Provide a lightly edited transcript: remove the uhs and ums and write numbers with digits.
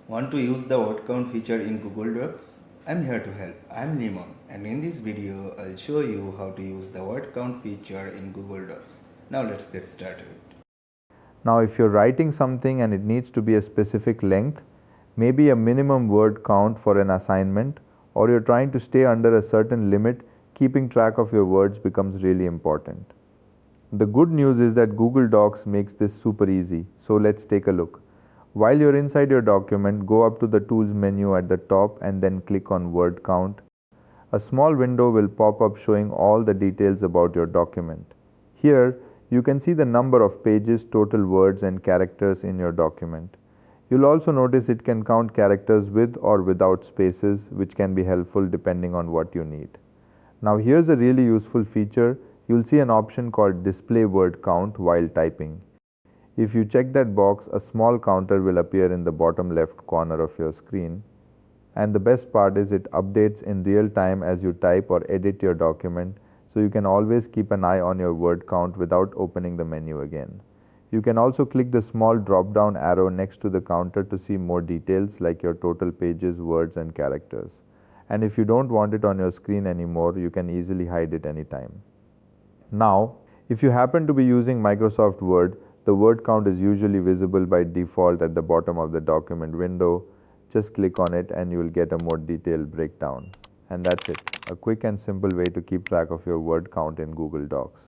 Want to use the word count feature in Google Docs? I'm here to help. I'm Limon, and in this video I'll show you how to use the word count feature in Google Docs. Now let's get started. Now, if you're writing something and it needs to be a specific length, maybe a minimum word count for an assignment, or you're trying to stay under a certain limit, keeping track of your words becomes really important. The good news is that Google Docs makes this super easy, so let's take a look. While you're inside your document, go up to the Tools menu at the top and then click on Word Count. A small window will pop up showing all the details about your document. Here, you can see the number of pages, total words, and characters in your document. You'll also notice it can count characters with or without spaces, which can be helpful depending on what you need. Now, here's a really useful feature. You'll see an option called Display Word Count while typing. If you check that box, a small counter will appear in the bottom left corner of your screen. And the best part is it updates in real time as you type or edit your document, so you can always keep an eye on your word count without opening the menu again. You can also click the small drop-down arrow next to the counter to see more details like your total pages, words, and characters. And if you don't want it on your screen anymore, you can easily hide it anytime. Now, if you happen to be using Microsoft Word, the word count is usually visible by default at the bottom of the document window. Just click on it and you will get a more detailed breakdown. And that's it, a quick and simple way to keep track of your word count in Google Docs.